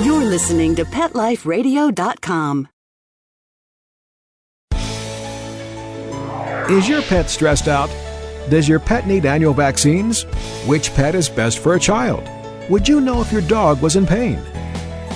You're listening to PetLifeRadio.com. Is your pet stressed out? Does your pet need annual vaccines? Which pet is best for a child? Would you know if your dog was in pain?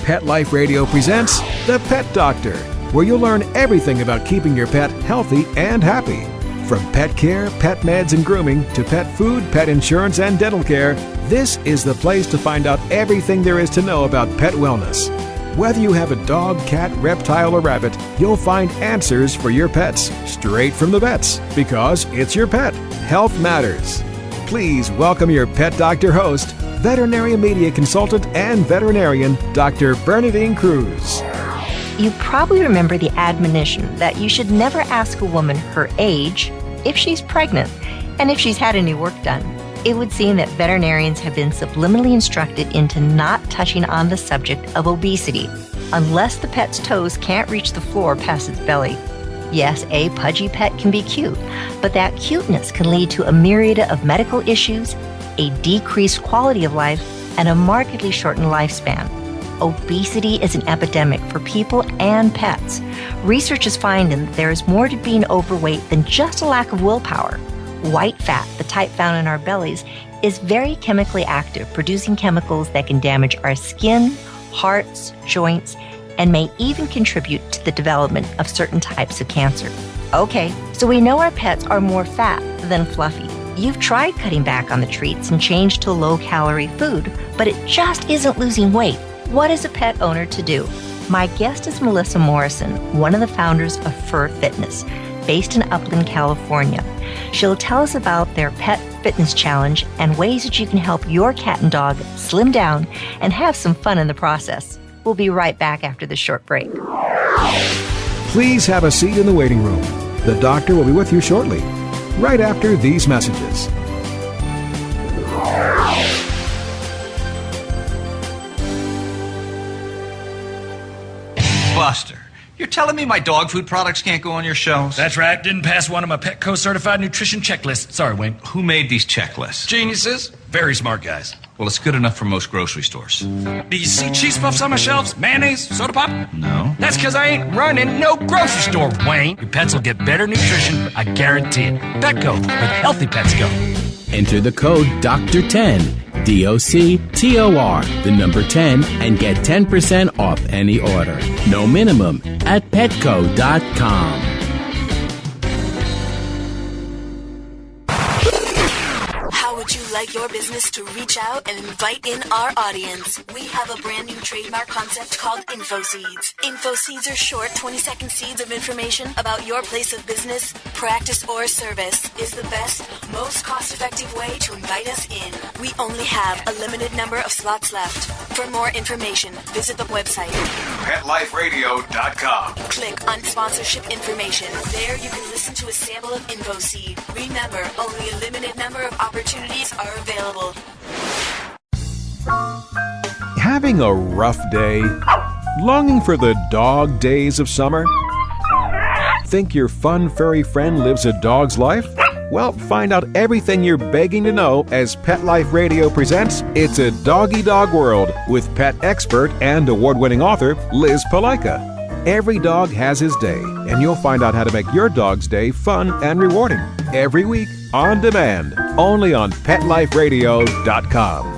Pet Life Radio presents The Pet Doctor, where you'll learn everything about keeping your pet healthy and happy. From pet care, pet meds and grooming, to pet food, pet insurance, and dental care, this is the place to find out everything there is to know about pet wellness. Whether you have a dog, cat, reptile, or rabbit, you'll find answers for your pets straight from the vets, because it's your pet. Health matters. Please welcome your Pet Doctor host, veterinary media consultant and veterinarian, Dr. Bernadine Cruz. You probably remember the admonition that you should never ask a woman her age if she's pregnant and if she's had any work done. It would seem that veterinarians have been subliminally instructed into not touching on the subject of obesity unless the pet's toes can't reach the floor past its belly. Yes, a pudgy pet can be cute, but that cuteness can lead to a myriad of medical issues, a decreased quality of life, and a markedly shortened lifespan. Obesity is an epidemic for people and pets. Research is finding that there is more to being overweight than just a lack of willpower. White fat, the type found in our bellies, is very chemically active, producing chemicals that can damage our skin, hearts, joints, and may even contribute to the development of certain types of cancer. Okay, so we know our pets are more fat than fluffy. You've tried cutting back on the treats and changed to low-calorie food, but it just isn't losing weight. What is a pet owner to do? My guest is Melissa Morrison, one of the founders of Fur Fitness, based in Upland, California. She'll tell us about their Pet Fitness Challenge and ways that you can help your cat and dog slim down and have some fun in the process. We'll be right back after this short break. Please have a seat in the waiting room. The doctor will be with you shortly, right after these messages. Buster, you're telling me my dog food products can't go on your shelves? That's right. Didn't pass one of my Petco certified nutrition checklists. Sorry, Wayne. Who made these checklists? Geniuses. Very smart guys. Well, it's good enough for most grocery stores. Do you see cheese puffs on my shelves? Mayonnaise? Soda pop? No. That's because I ain't running no grocery store, Wayne. Your pets will get better nutrition. I guarantee it. Petco, where the healthy pets go. Enter the code Dr10, DOCTOR, the number 10, and get 10% off any order. No minimum at petco.com. How would you like your business to reach out and invite in our audience? We have a brand new trademark concept called InfoSeeds. InfoSeeds are short 20-second seeds of information about your place of business, practice, or service. Is the best, most cost-effective way to invite us in. We only have a limited number of slots left. For more information, visit the website PetLifeRadio.com. Click on sponsorship information. There you can listen to a sample of InfoSeed. Remember, only a limited number of opportunities are available. Having a rough day? Longing for the dog days of summer? Think your fun furry friend lives a dog's life? Well, find out everything you're begging to know as Pet Life Radio presents It's a Doggy Dog World with pet expert and award-winning author Liz Palaika. Every dog has his day, and you'll find out how to make your dog's day fun and rewarding. Every week, on demand, only on PetLifeRadio.com.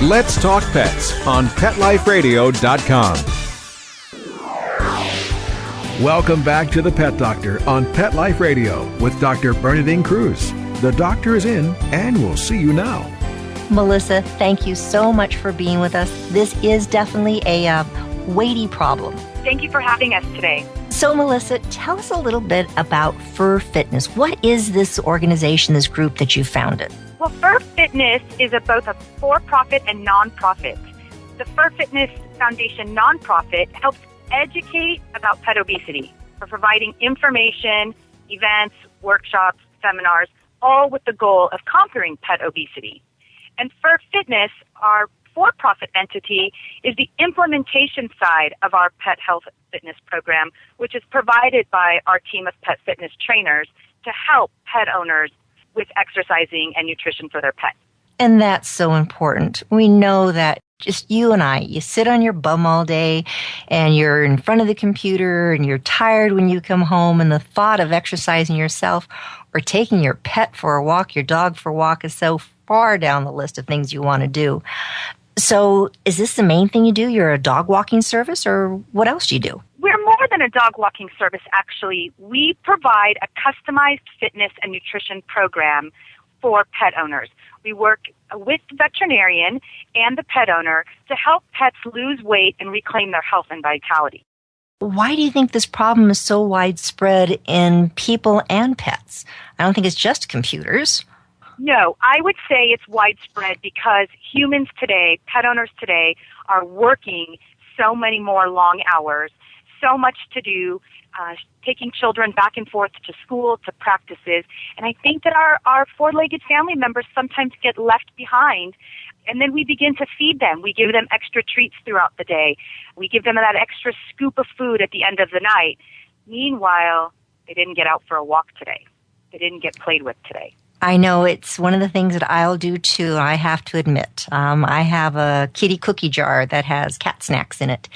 Let's Talk Pets on PetLifeRadio.com. Welcome back to The Pet Doctor on Pet Life Radio with Dr. Bernadine Cruz. The doctor is in, and we'll see you now. Melissa, thank you so much for being with us. This is definitely a weighty problem. Thank you for having us today. So, Melissa, tell us a little bit about Fur Fitness. What is this organization, this group that you founded? Well, Fur Fitness is both a for-profit and non-profit. The Fur Fitness Foundation nonprofit helps educate about pet obesity for providing information, events, workshops, seminars, all with the goal of conquering pet obesity. And Fur Fitness, our for-profit entity, is the implementation side of our pet health fitness program, which is provided by our team of pet fitness trainers to help pet owners with exercising and nutrition for their pet. And that's so important. We know that just you and I, you sit on your bum all day and you're in front of the computer and you're tired when you come home, and the thought of exercising yourself or taking your pet for a walk, your dog for a walk, is so far down the list of things you want to do. So is this the main thing you do? You're a dog walking service, or what else do you do? We're more than a dog walking service, actually. We provide a customized fitness and nutrition program for pet owners. We work with the veterinarian and the pet owner to help pets lose weight and reclaim their health and vitality. Why do you think this problem is so widespread in people and pets? I don't think it's just computers. No, I would say it's widespread because humans today, pet owners today, are working so many more long hours, so much to do, taking children back and forth to school, to practices. And I think that our four-legged family members sometimes get left behind. And then we begin to feed them. We give them extra treats throughout the day. We give them that extra scoop of food at the end of the night. Meanwhile, they didn't get out for a walk today. They didn't get played with today. I know it's one of the things that I'll do too. I have to admit, I have a kitty cookie jar that has cat snacks in it.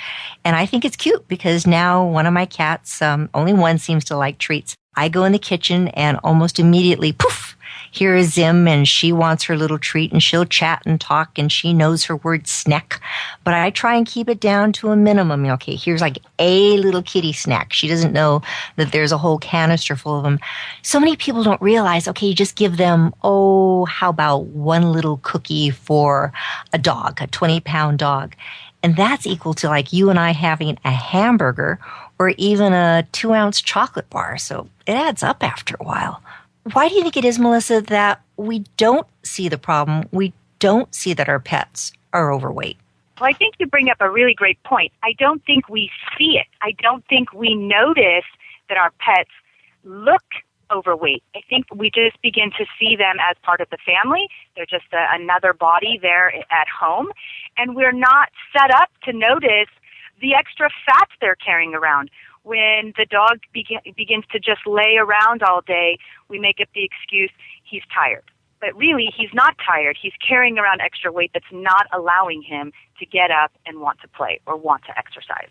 And I think it's cute because now one of my cats, only one seems to like treats. I go in the kitchen and almost immediately, poof, here is Zim, and she wants her little treat, and she'll chat and talk, and she knows her word snack. But I try and keep it down to a minimum. Okay, here's like a little kitty snack. She doesn't know that there's a whole canister full of them. So many people don't realize, okay, you just give them, how about one little cookie for a dog, a 20-pound dog. And that's equal to like you and I having a hamburger or even a 2-ounce chocolate bar. So it adds up after a while. Why do you think it is, Melissa, that we don't see the problem? We don't see that our pets are overweight? Well, I think you bring up a really great point. I don't think we see it. I don't think we notice that our pets look overweight. I think we just begin to see them as part of the family. They're just another body there at home. And we're not set up to notice the extra fat they're carrying around. When the dog begins to just lay around all day, we make up the excuse, he's tired. But really, he's not tired. He's carrying around extra weight that's not allowing him to get up and want to play or want to exercise.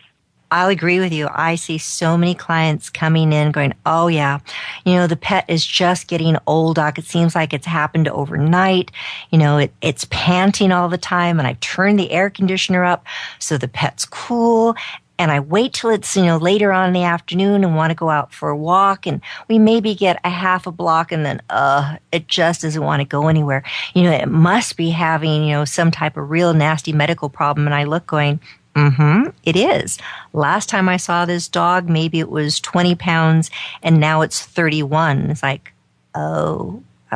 I'll agree with you. I see so many clients coming in going, oh yeah, the pet is just getting old, Doc. It seems like it's happened overnight. It's panting all the time, and I turn the air conditioner up so the pet's cool. And I wait till it's, later on in the afternoon and want to go out for a walk, and we maybe get a half a block, and then, it just doesn't want to go anywhere. It must be having, some type of real nasty medical problem. And I look going, it is. Last time I saw this dog, maybe it was 20 pounds, and now it's 31. It's like,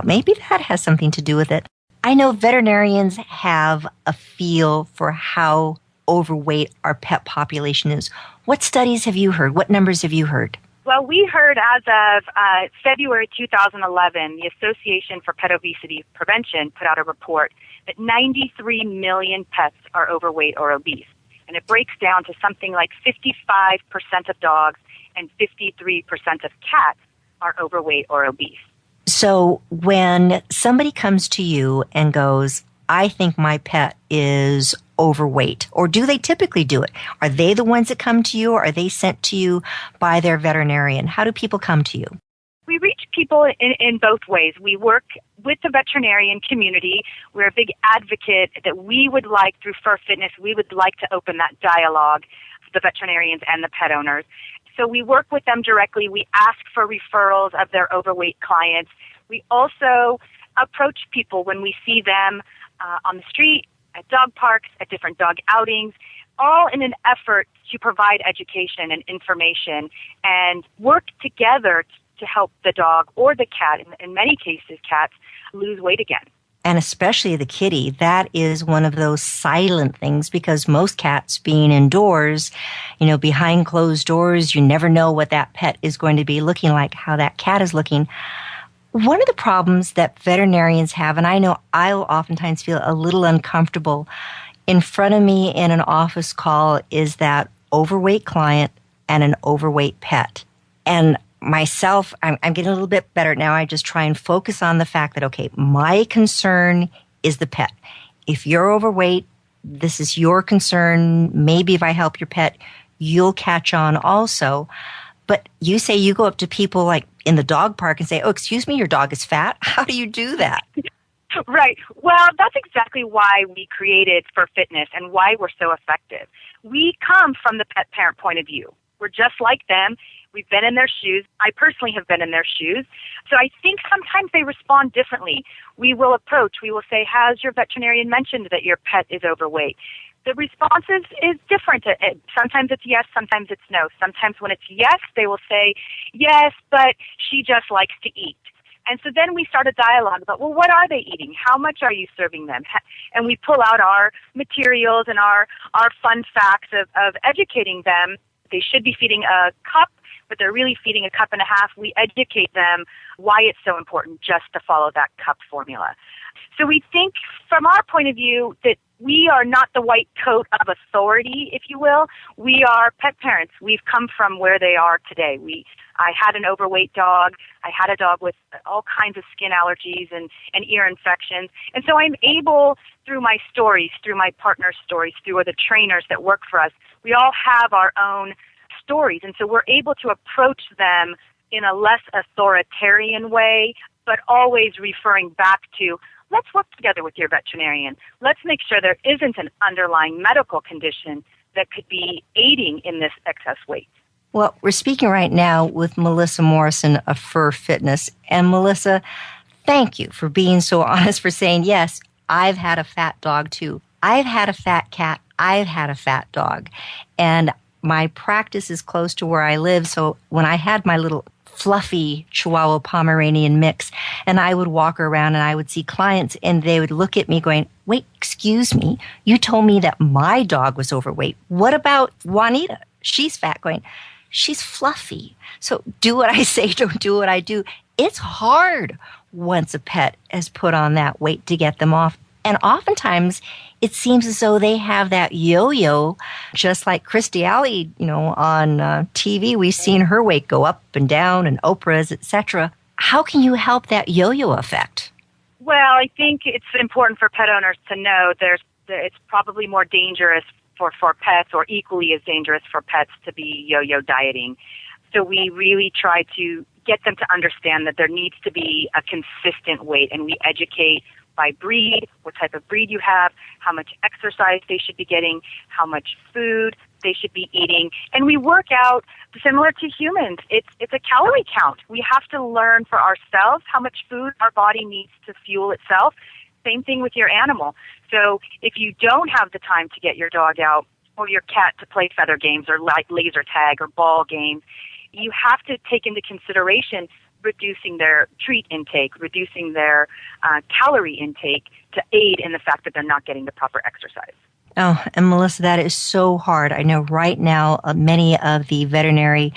maybe that has something to do with it. I know veterinarians have a feel for how overweight our pet population is. What studies have you heard? What numbers have you heard? Well, we heard as of February 2011, the Association for Pet Obesity Prevention put out a report that 93 million pets are overweight or obese. And it breaks down to something like 55% of dogs and 53% of cats are overweight or obese. So when somebody comes to you and goes, I think my pet is overweight, or do they typically do it? Are they the ones that come to you, or are they sent to you by their veterinarian? How do people come to you? We reach people in both ways. We work with the veterinarian community. We're a big advocate that we would like, through Fur Fitness, we would like to open that dialogue for the veterinarians and the pet owners. So we work with them directly. We ask for referrals of their overweight clients. We also approach people when we see them on the street, at dog parks, at different dog outings, all in an effort to provide education and information and work together to help the dog or the cat, in many cases cats, lose weight again. And especially the kitty, that is one of those silent things, because most cats being indoors, behind closed doors, you never know what that pet is going to be looking like, how that cat is looking. One of the problems that veterinarians have, and I know I'll oftentimes feel a little uncomfortable in front of me in an office call, is that overweight client and an overweight pet. And myself, I'm getting a little bit better now. I just try and focus on the fact that, okay, my concern is the pet. If you're overweight, this is your concern. Maybe if I help your pet, you'll catch on also. But you say you go up to people like in the dog park and say, oh, excuse me, your dog is fat. How do you do that? Right. Well, that's exactly why we created For Fitness and why we're so effective. We come from the pet parent point of view. We're just like them. We've been in their shoes. I personally have been in their shoes. So I think sometimes they respond differently. We will say, has your veterinarian mentioned that your pet is overweight? The response is different. Sometimes it's yes, sometimes it's no. Sometimes when it's yes, they will say, yes, but she just likes to eat. And so then we start a dialogue about, well, what are they eating? How much are you serving them? And we pull out our materials and our fun facts of educating them. They should be feeding a cup, but they're really feeding a cup and a half. We educate them why it's so important just to follow that cup formula. So we think from our point of view that we are not the white coat of authority, if you will. We are pet parents. We've come from where they are today. I had an overweight dog. I had a dog with all kinds of skin allergies and ear infections. And so I'm able, through my stories, through my partner's stories, through the trainers that work for us, we all have our own stories. And so we're able to approach them in a less authoritarian way, but always referring back to, let's work together with your veterinarian. Let's make sure there isn't an underlying medical condition that could be aiding in this excess weight. Well, we're speaking right now with Melissa Morrison of For Fitness. And Melissa, thank you for being so honest, for saying, yes, I've had a fat dog too. I've had a fat cat. I've had a fat dog. And my practice is close to where I live. So when I had my little fluffy Chihuahua Pomeranian mix, and I would walk around and I would see clients and they would look at me going, wait, excuse me, you told me that my dog was overweight. What about Juanita? She's fat. Going, she's fluffy. So do what I say, don't do what I do. It's hard once a pet has put on that weight to get them off. And oftentimes it seems as though they have that yo-yo, just like Christy Alley, on TV. We've seen her weight go up and down, and Oprah's, etc. How can you help that yo-yo effect? Well, I think it's important for pet owners to know it's probably more dangerous for pets, or equally as dangerous for pets, to be yo-yo dieting. So we really try to get them to understand that there needs to be a consistent weight, and we educate by breed, what type of breed you have, how much exercise they should be getting, how much food they should be eating. And we work out similar to humans. It's a calorie count. We have to learn for ourselves how much food our body needs to fuel itself. Same thing with your animal. So if you don't have the time to get your dog out or your cat to play feather games or like laser tag or ball games, you have to take into consideration reducing their treat intake, reducing their calorie intake to aid in the fact that they're not getting the proper exercise. Oh, and Melissa, that is so hard. I know right now many of the veterinary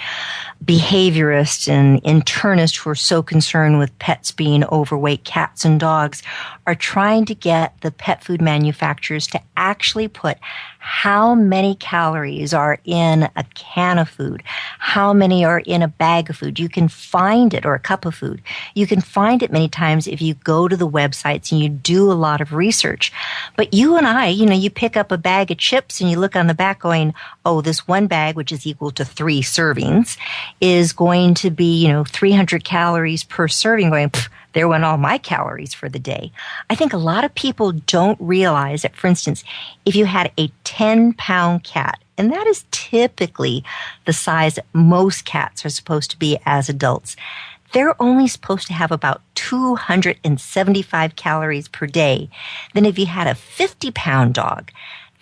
behaviorists and internists who are so concerned with pets being overweight, cats and dogs, are trying to get the pet food manufacturers to actually put how many calories are in a can of food, how many are in a bag of food. You can find it, or a cup of food. You can find it many times if you go to the websites and you do a lot of research. But you and I, you pick up a bag of chips and you look on the back going, oh, this one bag, which is equal to 3 servings, is going to be, 300 calories per serving. Going, there went all my calories for the day. I think a lot of people don't realize that, for instance, if you had a 10-pound cat, and that is typically the size that most cats are supposed to be as adults, they're only supposed to have about 275 calories per day. Then if you had a 50-pound dog,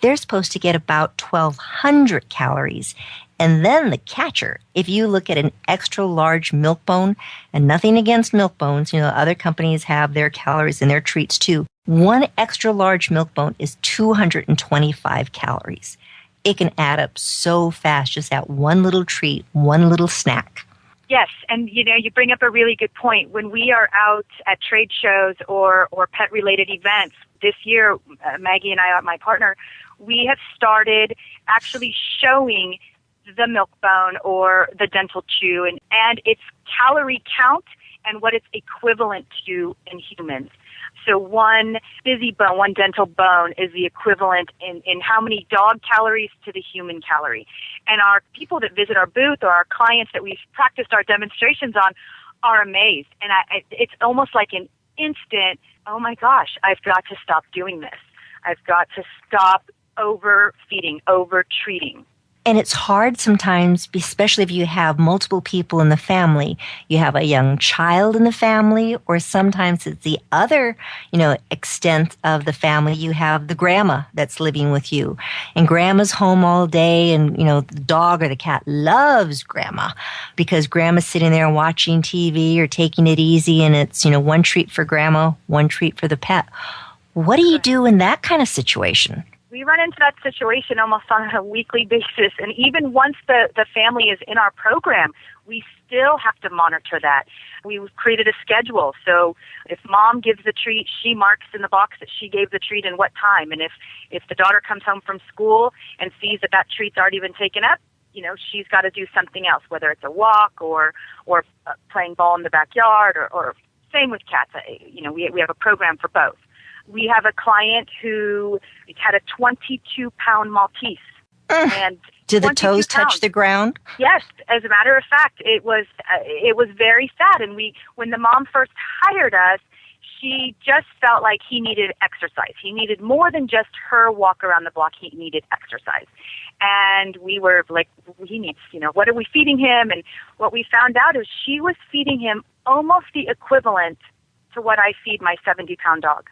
they're supposed to get about 1,200 calories. And then the catcher, if you look at an extra large milk bone, and nothing against milk bones, other companies have their calories in their treats too. One extra large milk bone is 225 calories. It can add up so fast, just that one little treat, one little snack. Yes, and you bring up a really good point. When we are out at trade shows or pet-related events, this year, Maggie and I, my partner, we have started actually showing the milk bone or the dental chew, and its calorie count and what it's equivalent to in humans. So one busy bone, one dental bone is the equivalent in how many dog calories to the human calorie. And our people that visit our booth or our clients that we've practiced our demonstrations on are amazed. And it's almost like an instant, oh my gosh, I've got to stop doing this. I've got to stop overfeeding, over-treating. And it's hard sometimes, especially if you have multiple people in the family. You have a young child in the family, or sometimes it's the other, extent of the family. You have the grandma that's living with you, and grandma's home all day, and, the dog or the cat loves grandma because grandma's sitting there watching TV or taking it easy, and it's, one treat for grandma, one treat for the pet. What do you do in that kind of situation? We run into that situation almost on a weekly basis. And even once the family is in our program, we still have to monitor that. We've created a schedule. So if mom gives the treat, she marks in the box that she gave the treat and what time. And if the daughter comes home from school and sees that treat's already been taken up, she's got to do something else, whether it's a walk or playing ball in the backyard or same with cats. We have a program for both. We have a client who had a 22-pound Maltese. And do the toes touch the ground? Yes. As a matter of fact, it was very sad. And when the mom first hired us, she just felt like he needed exercise. He needed more than just her walk around the block. He needed exercise. And we were like, he needs, what are we feeding him? And what we found out is she was feeding him almost the equivalent to what I feed my 70-pound dog.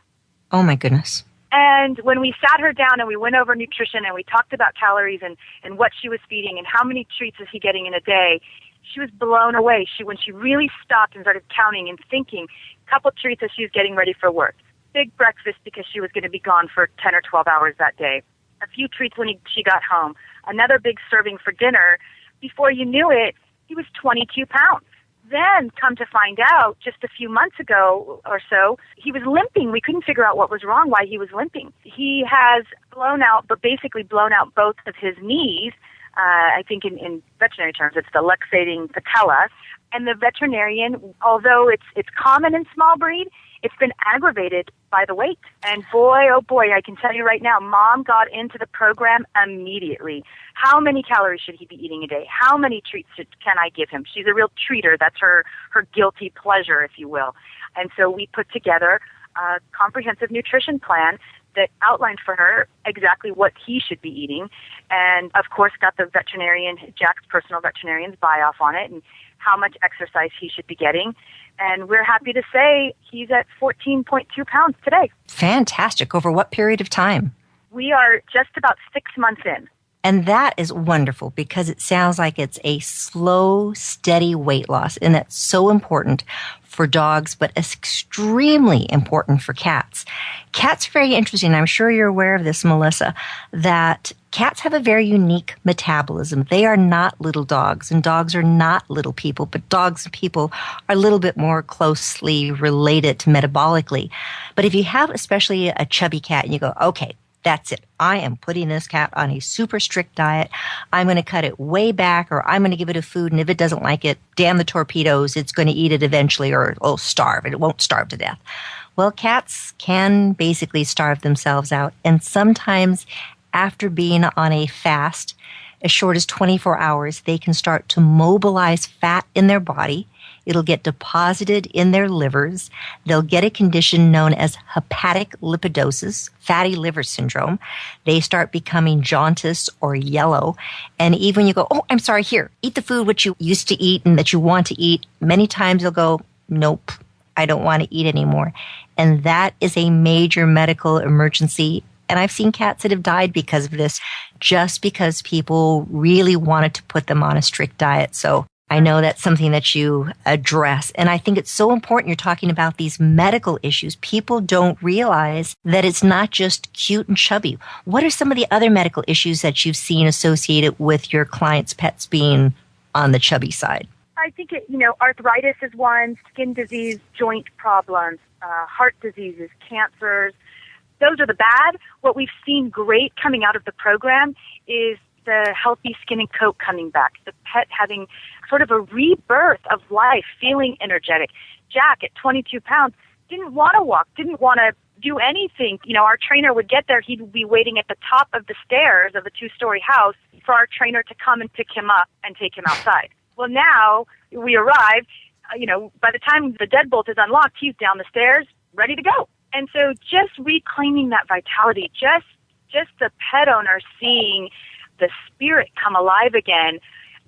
Oh, my goodness. And when we sat her down and we went over nutrition and we talked about calories and what she was feeding and how many treats is he getting in a day, she was blown away. When she really stopped and started counting and thinking, a couple treats as she was getting ready for work, big breakfast because she was going to be gone for 10 or 12 hours that day, a few treats when she got home, another big serving for dinner. Before you knew it, he was 22 pounds. Then, come to find out, just a few months ago or so, he was limping. We couldn't figure out what was wrong, why he was limping. He has blown out both of his knees. I think in veterinary terms, it's the luxating patella. And the veterinarian, although it's common in small breed, it's been aggravated by the weight. And boy, oh boy, I can tell you right now, mom got into the program immediately. How many calories should he be eating a day? How many treats can I give him? She's a real treater. That's her guilty pleasure, if you will. And so we put together a comprehensive nutrition plan that outlined for her exactly what he should be eating. And, of course, got the veterinarian, Jack's personal veterinarian's buy-off on it and how much exercise he should be getting. And we're happy to say he's at 14.2 pounds today. Fantastic. Over what period of time? We are just about 6 months in. And that is wonderful because it sounds like it's a slow, steady weight loss. And that's so important for dogs, but it's extremely important for cats. Cats are very interesting. I'm sure you're aware of this, Melissa, that cats have a very unique metabolism. They are not little dogs, and dogs are not little people, but dogs and people are a little bit more closely related metabolically. But if you have especially a chubby cat and you go, okay, that's it. I am putting this cat on a super strict diet. I'm going to cut it way back, or I'm going to give it a food, and if it doesn't like it, damn the torpedoes, it's going to eat it eventually, or it'll starve. It won't starve to death. Well, cats can basically starve themselves out, and sometimes after being on a fast, as short as 24 hours, they can start to mobilize fat in their body. It'll get deposited in their livers. They'll get a condition known as hepatic lipidosis, fatty liver syndrome. They start becoming jaundice or yellow. And even when you go, oh, I'm sorry, here, eat the food which you used to eat and that you want to eat, many times they'll go, nope, I don't want to eat anymore. And that is a major medical emergency. And I've seen cats that have died because of this, just because people really wanted to put them on a strict diet. So I know that's something that you address. And I think it's so important you're talking about these medical issues. People don't realize that it's not just cute and chubby. What are some of the other medical issues that you've seen associated with your clients' pets being on the chubby side? I think, arthritis is one, skin disease, joint problems, heart diseases, cancers. Those are the bad. What we've seen great coming out of the program is the healthy skin and coat coming back, the pet having sort of a rebirth of life, feeling energetic. Jack, at 22 pounds, didn't want to walk, didn't want to do anything. Our trainer would get there. He'd be waiting at the top of the stairs of a 2-story house for our trainer to come and pick him up and take him outside. Well, now we arrive, by the time the deadbolt is unlocked, he's down the stairs, ready to go. And so just reclaiming that vitality, just the pet owner seeing the spirit come alive again.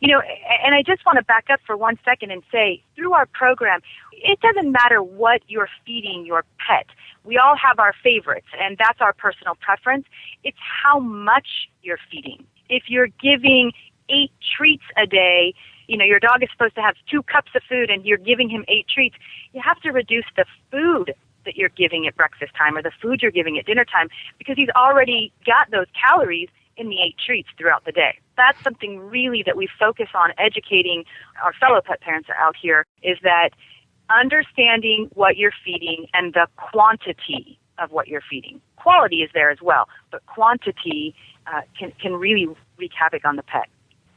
And I just want to back up for 1 second and say, through our program, it doesn't matter what you're feeding your pet. We all have our favorites, and that's our personal preference. It's how much you're feeding. If you're giving 8 treats a day, your dog is supposed to have 2 cups of food and you're giving him 8 treats, you have to reduce the food that you're giving at breakfast time or the food you're giving at dinner time, because he's already got those calories in the 8 treats throughout the day. That's something really that we focus on educating our fellow pet parents out here, is that understanding what you're feeding and the quantity of what you're feeding. Quality is there as well, but quantity can really wreak havoc on the pet.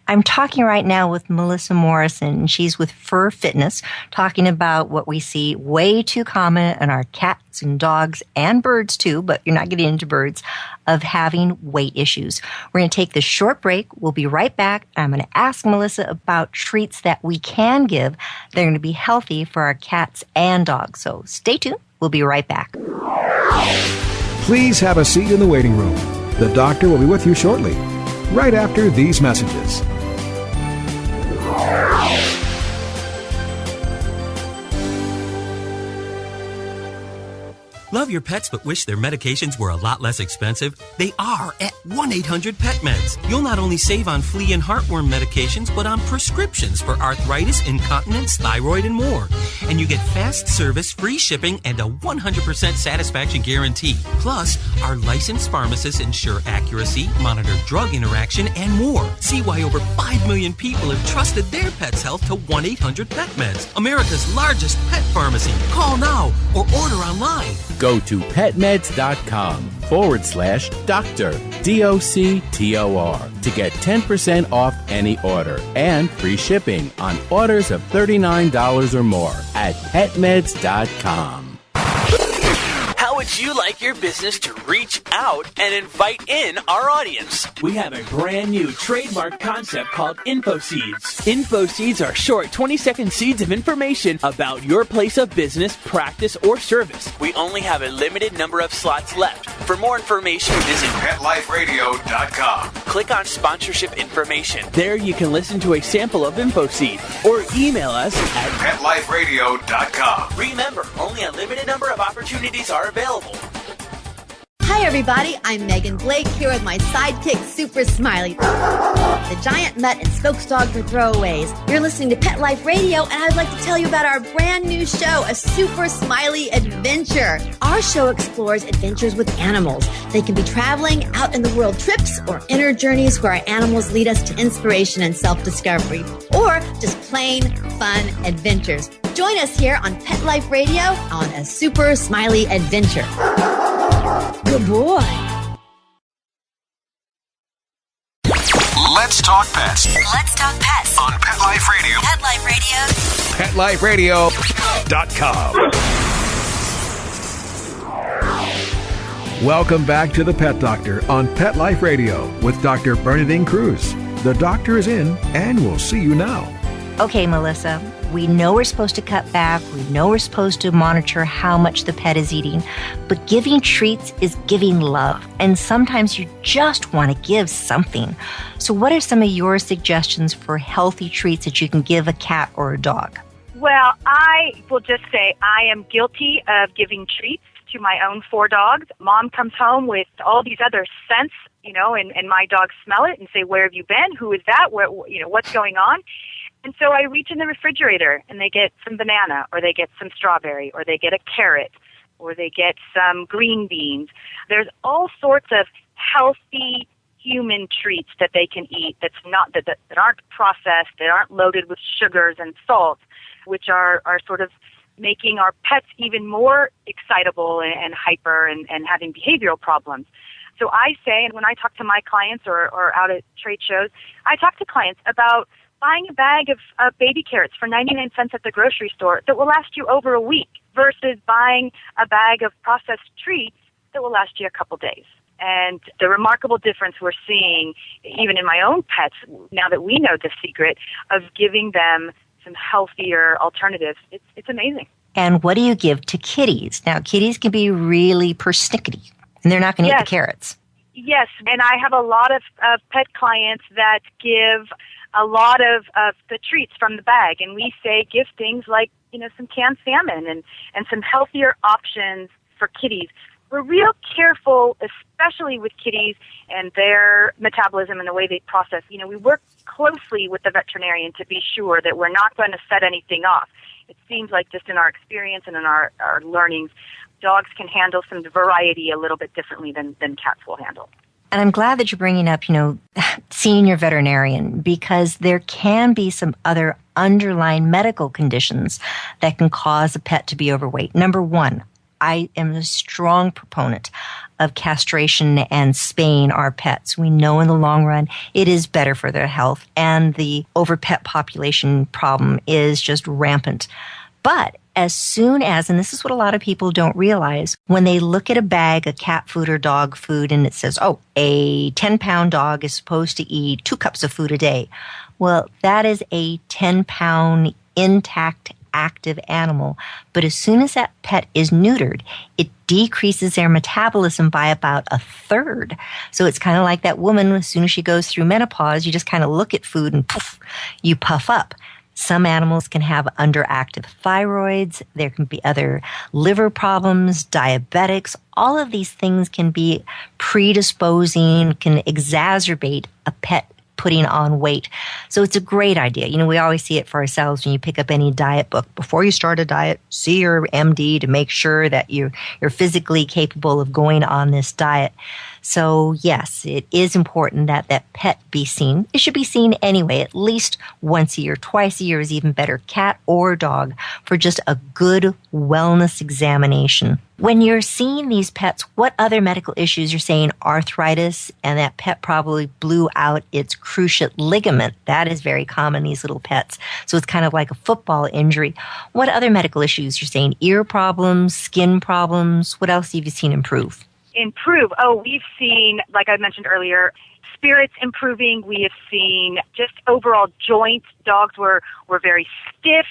I'm talking right now with Melissa Morrison. She's with Fur Fitness, talking about what we see way too common in our cats and dogs and birds too, but you're not getting into birds, of having weight issues. We're going to take this short break. We'll be right back. I'm going to ask Melissa about treats that we can give that are going to be healthy for our cats and dogs. So stay tuned. We'll be right back. Please have a seat in the waiting room. The doctor will be with you shortly, right after these messages. Love your pets but wish their medications were a lot less expensive? They are at 1-800-PET-MEDS. You'll not only save on flea and heartworm medications, but on prescriptions for arthritis, incontinence, thyroid, and more. And you get fast service, free shipping, and a 100% satisfaction guarantee. Plus, our licensed pharmacists ensure accuracy, monitor drug interaction, and more. See why over 5 million people have trusted their pet's health to 1-800-PET-MEDS, America's largest pet pharmacy. Call now or order online. Go to petmeds.com/doctor, DOCTOR, to get 10% off any order and free shipping on orders of $39 or more at petmeds.com. How would you like your business to reach out and invite in our audience? We have a brand new trademark concept called InfoSeeds. InfoSeeds are short 20-second seeds of information about your place of business, practice, or service. We only have a limited number of slots left. For more information, visit PetLifeRadio.com. Click on sponsorship information. There you can listen to a sample of InfoSeed or email us at PetLifeRadio.com. Remember, only a limited number of opportunities are available. Hi everybody, I'm Megan Blake here with my sidekick Super Smiley, the giant mutt and spokes dog for throwaways. You're listening to Pet Life Radio, and I'd like to tell you about our brand new show, A Super Smiley Adventure. Our show explores adventures with animals. They can be traveling, out in the world trips, or inner journeys where our animals lead us to inspiration and self-discovery, or just plain fun adventures. Join us here on Pet Life Radio on A Super Smiley Adventure. Good boy. Let's talk pets. Let's talk pets On Pet Life Radio. Pet Life Radio. PetLifeRadio.com. Welcome back to the Pet Doctor on Pet Life Radio with Dr. Bernadine Cruz. The doctor is in, and we'll see you now. Okay, Melissa, we know we're supposed to cut back. We know we're supposed to monitor how much the pet is eating. But giving treats is giving love. And sometimes you just want to give something. So what are some of your suggestions for healthy treats that you can give a cat or a dog? Well, I will just say I am guilty of giving treats to my own 4 dogs. Mom comes home with all these other scents, and my dogs smell it and say, "Where have you been? Who is that? What's going on?" And so I reach in the refrigerator and they get some banana, or they get some strawberry, or they get a carrot, or they get some green beans. There's all sorts of healthy human treats that they can eat that aren't processed, that aren't loaded with sugars and salts, which are sort of making our pets even more excitable and hyper and having behavioral problems. So I say, and when I talk to my clients or out at trade shows, I talk to clients about buying a bag of baby carrots for 99 cents at the grocery store that will last you over a week versus buying a bag of processed treats that will last you a couple days. And the remarkable difference we're seeing, even in my own pets, now that we know the secret of giving them some healthier alternatives, it's amazing. And what do you give to kitties? Now, kitties can be really persnickety, and they're not going to eat the carrots. Yes, and I have a lot of pet clients that give a lot of the treats from the bag, and we say give things like, some canned salmon and some healthier options for kitties. We're real careful, especially with kitties and their metabolism and the way they process. We work closely with the veterinarian to be sure that we're not going to set anything off. It seems like just in our experience and in our learnings, dogs can handle some variety a little bit differently than cats will handle. And I'm glad that you're bringing up, seeing your veterinarian, because there can be some other underlying medical conditions that can cause a pet to be overweight. Number one, I am a strong proponent of castration and spaying our pets. We know in the long run it is better for their health, and the overpet population problem is just rampant. But as soon as, and this is what a lot of people don't realize, when they look at a bag of cat food or dog food and it says, a 10-pound dog is supposed to eat 2 cups of food a day. Well, that is a 10-pound intact active animal. But as soon as that pet is neutered, it decreases their metabolism by about a third. So it's kind of like that woman, as soon as she goes through menopause, you just kind of look at food and poof, you puff up. Some animals can have underactive thyroids. There can be other liver problems, diabetics. All of these things can be predisposing, can exacerbate a pet putting on weight. So it's a great idea. We always see it for ourselves when you pick up any diet book. Before you start a diet, see your MD to make sure that you're physically capable of going on this diet. So yes, it is important that that pet be seen. It should be seen anyway, at least once a year. Twice a year is even better, cat or dog, for just a good wellness examination. When you're seeing these pets, what other medical issues? You're saying arthritis, and that pet probably blew out its cruciate ligament. That is very common in these little pets. So it's kind of like a football injury. What other medical issues? You're saying ear problems, skin problems. What else have you seen improve? Improve. We've seen, like I mentioned earlier, spirits improving. We have seen just overall joints. Dogs were very stiff.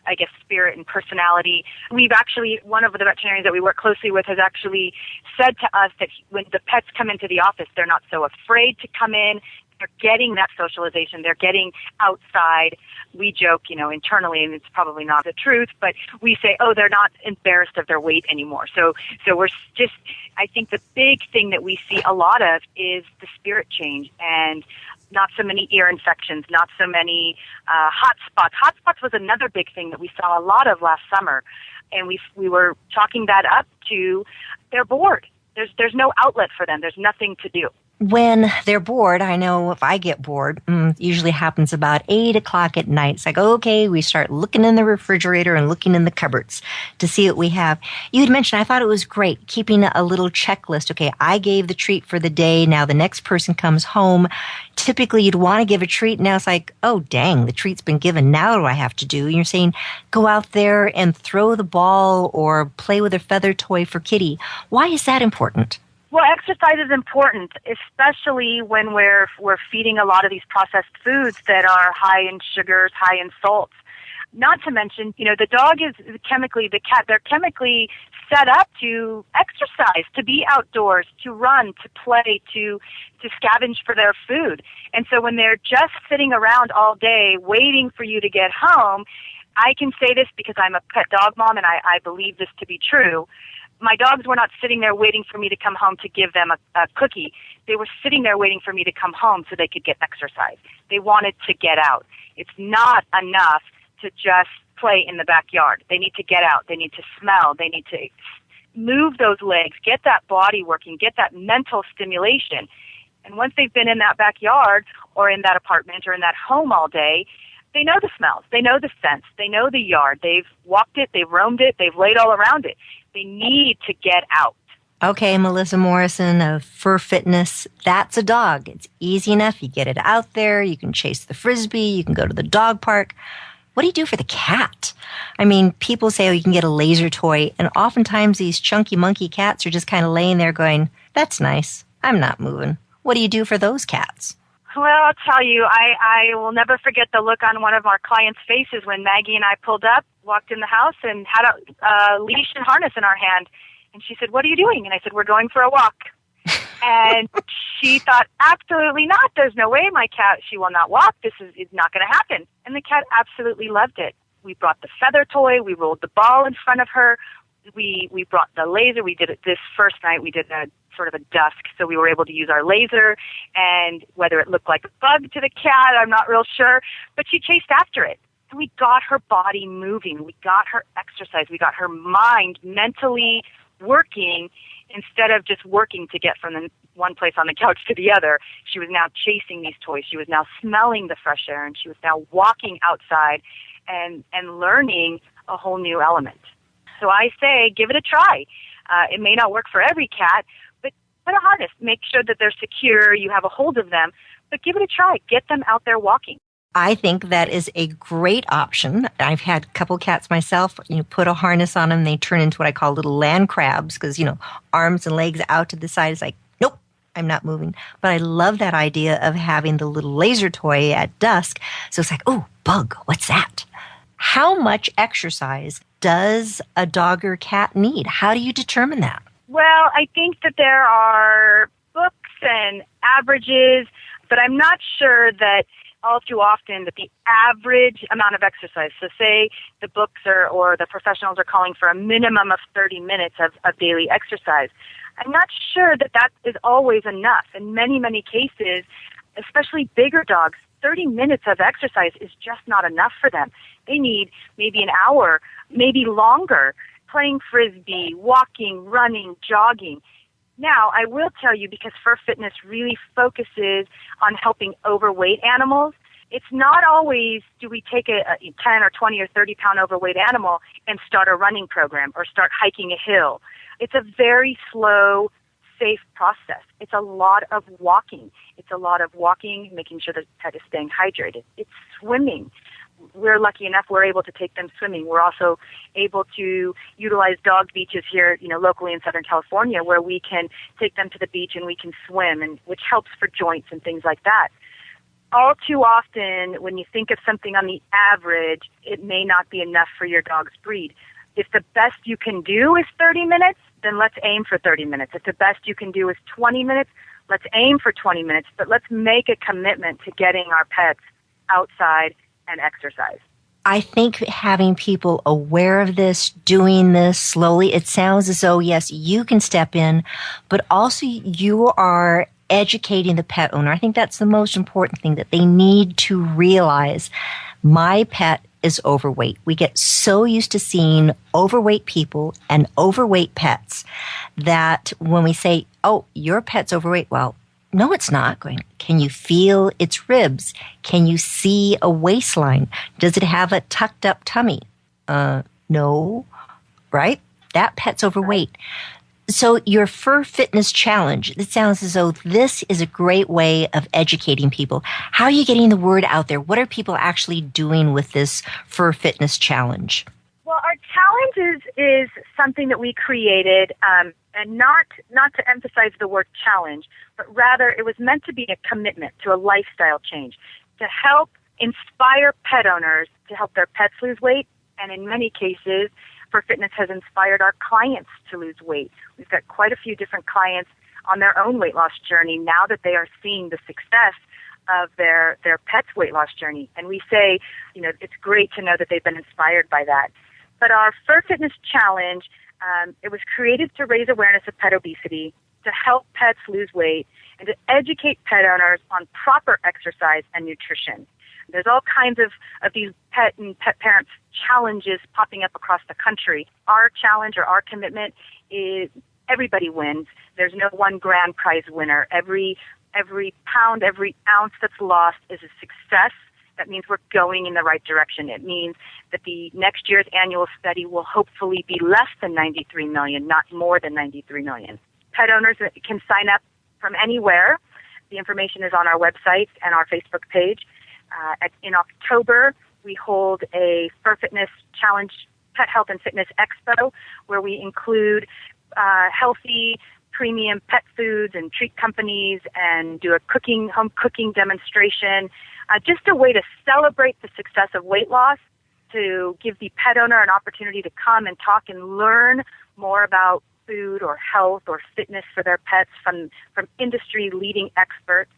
I guess spirit and personality. We've actually, one of the veterinarians that we work closely with has actually said to us that when the pets come into the office, they're not so afraid to come in. They're getting that socialization. They're getting outside. We joke, internally, and it's probably not the truth, but we say, they're not embarrassed of their weight anymore. So we're just, I think the big thing that we see a lot of is the spirit change, and not so many ear infections, not so many hot spots. Hot spots was another big thing that we saw a lot of last summer, and we were chalking that up to they're bored. There's no outlet for them. There's nothing to do. When they're bored, I know if I get bored, usually happens about 8 o'clock at night. It's like, okay, we start looking in the refrigerator and looking in the cupboards to see what we have. You had mentioned, I thought it was great, keeping a little checklist. Okay, I gave the treat for the day. Now the next person comes home. Typically, you'd want to give a treat. Now it's like, oh, dang, the treat's been given. Now what do I have to do? And you're saying, go out there and throw the ball or play with a feather toy for kitty. Why is that important? Well, exercise is important, especially when we're feeding a lot of these processed foods that are high in sugars, high in salts. Not to mention, the dog is they're chemically set up to exercise, to be outdoors, to run, to play, to scavenge for their food. And so when they're just sitting around all day waiting for you to get home, I can say this because I'm a pet dog mom and I believe this to be true. My dogs were not sitting there waiting for me to come home to give them a cookie. They were sitting there waiting for me to come home so they could get exercise. They wanted to get out. It's not enough to just play in the backyard. They need to get out. They need to smell. They need to move those legs, get that body working, get that mental stimulation. And once they've been in that backyard or in that apartment or in that home all day, they know the smells. They know the scents. They know the yard. They've walked it. They've roamed it. They've laid all around it. They need to get out. Okay, Melissa Morrison of Fur Fitness, that's a dog. It's easy enough. You get it out there. You can chase the Frisbee. You can go to the dog park. What do you do for the cat? I mean, people say, oh, you can get a laser toy. And oftentimes these chunky monkey cats are just kind of laying there going, that's nice. I'm not moving. What do you do for those cats? Well, I'll tell you, I will never forget the look on one of our clients' faces when Maggie and I pulled up, walked in the house, and had a leash and harness in our hand. And she said, what are you doing? And I said, we're going for a walk. And she thought, absolutely not. There's no way my cat, she will not walk. This is not going to happen. And the cat absolutely loved it. We brought the feather toy. We rolled the ball in front of her. We brought the laser. We did it this first night. We did a sort of a dusk, so we were able to use our laser. And whether it looked like a bug to the cat, I'm not real sure. But she chased after it. And we got her body moving. We got her exercise. We got her mind mentally working instead of just working to get from the one place on the couch to the other. She was now chasing these toys. She was now smelling the fresh air, and she was now walking outside and learning a whole new element. So I say, give it a try. It may not work for every cat, but put a harness. Make sure that they're secure, you have a hold of them, but give it a try. Get them out there walking. I think that is a great option. I've had a couple cats myself. You put a harness on them, they turn into what I call little land crabs because, arms and legs out to the side. It's like, nope, I'm not moving. But I love that idea of having the little laser toy at dusk. So it's like, oh, bug, what's that? How much exercise does a dog or cat need? How do you determine that? Well, I think that there are books and averages, but I'm not sure that all too often that the average amount of exercise, so say the books or the professionals are calling for a minimum of 30 minutes of daily exercise, I'm not sure that is always enough. In many, many cases, especially bigger dogs, 30 minutes of exercise is just not enough for them. They need maybe an hour, maybe longer, playing Frisbee, walking, running, jogging. Now, I will tell you, because Fur Fitness really focuses on helping overweight animals, it's not always do we take a 10 or 20 or 30-pound overweight animal and start a running program or start hiking a hill. It's a very slow, safe process. It's a lot of walking. It's a lot of walking, making sure the pet is staying hydrated. It's swimming. We're lucky enough we're able to take them swimming. We're also able to utilize dog beaches here, locally in Southern California, where we can take them to the beach and we can swim, and which helps for joints and things like that. All too often, when you think of something on the average, it may not be enough for your dog's breed. If the best you can do is 30 minutes, then let's aim for 30 minutes. If the best you can do is 20 minutes, let's aim for 20 minutes. But let's make a commitment to getting our pets outside and exercise. I think having people aware of this, doing this slowly, it sounds as though, yes, you can step in, but also you are educating the pet owner. I think that's the most important thing, that they need to realize my pet is overweight. We get so used to seeing overweight people and overweight pets that when we say, oh, your pet's overweight, well, no, it's not. Going, can you feel its ribs? Can you see a waistline? Does it have a tucked up tummy? No, right? That pet's overweight. So your Fur Fitness Challenge, it sounds as though this is a great way of educating people. How are you getting the word out there? What are people actually doing with this Fur Fitness Challenge? Well, our challenge is something that we created, and not to emphasize the word challenge, but rather it was meant to be a commitment to a lifestyle change, to help inspire pet owners to help their pets lose weight, and in many cases, Fur Fitness has inspired our clients to lose weight. We've got quite a few different clients on their own weight loss journey now that they are seeing the success of their pet's weight loss journey. And we say, it's great to know that they've been inspired by that. But our Fur Fitness Challenge, it was created to raise awareness of pet obesity, to help pets lose weight, and to educate pet owners on proper exercise and nutrition. There's all kinds of these pet and pet parents challenges popping up across the country. Our challenge or our commitment is everybody wins. There's no one grand prize winner. Every pound, every ounce that's lost is a success. That means we're going in the right direction. It means that the next year's annual study will hopefully be less than 93 million, not more than 93 million. pet owners can sign up from anywhere. The information is on our website and our Facebook page. In October, we hold a Fur Fitness Challenge Pet Health and Fitness Expo, where we include healthy, premium pet foods and treat companies and do a home cooking demonstration. Just a way to celebrate the success of weight loss, to give the pet owner an opportunity to come and talk and learn more about food or health or fitness for their pets from industry-leading experts.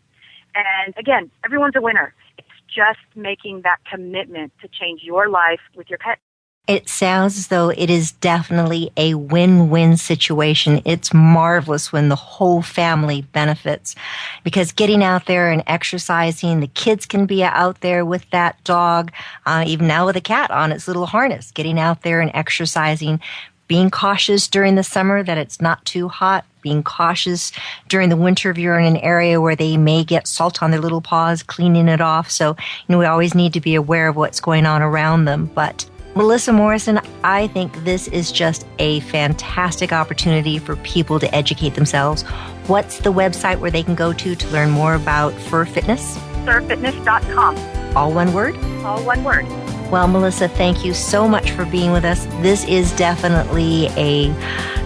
And again, everyone's a winner. It's just making that commitment to change your life with your pet. It sounds as though it is definitely a win-win situation. It's marvelous when the whole family benefits, because getting out there and exercising, the kids can be out there with that dog, even now with a cat on its little harness, getting out there and exercising, being cautious during the summer that it's not too hot, being cautious during the winter if you're in an area where they may get salt on their little paws, cleaning it off. So, we always need to be aware of what's going on around them. But Melissa Morrison, I think this is just a fantastic opportunity for people to educate themselves. What's the website where they can go to learn more about fur fitness? Furfitness.com. All one word? All one word. Well, Melissa, thank you so much for being with us. This is definitely a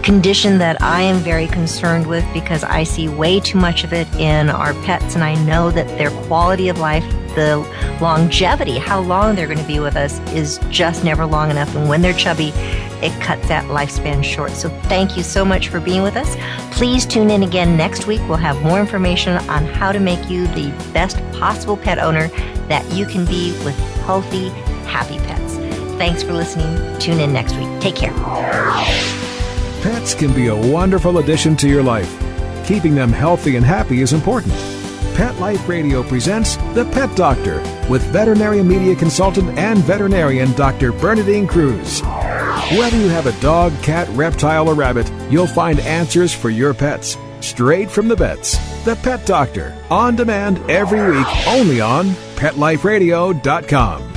condition that I am very concerned with, because I see way too much of it in our pets, and I know that their quality of life, the longevity, how long they're going to be with us, is just never long enough. And when they're chubby, it cuts that lifespan short. So thank you so much for being with us. Please tune in again next week. We'll have more information on how to make you the best possible pet owner that you can be with healthy, happy pets. Thanks for listening. Tune in next week. Take care. Pets can be a wonderful addition to your life. Keeping them healthy and happy is important. Pet Life Radio presents The Pet Doctor with veterinary media consultant and veterinarian Dr. Bernadine Cruz. Whether you have a dog, cat, reptile, or rabbit, you'll find answers for your pets straight from the vets. The Pet Doctor, on demand every week, only on PetLifeRadio.com.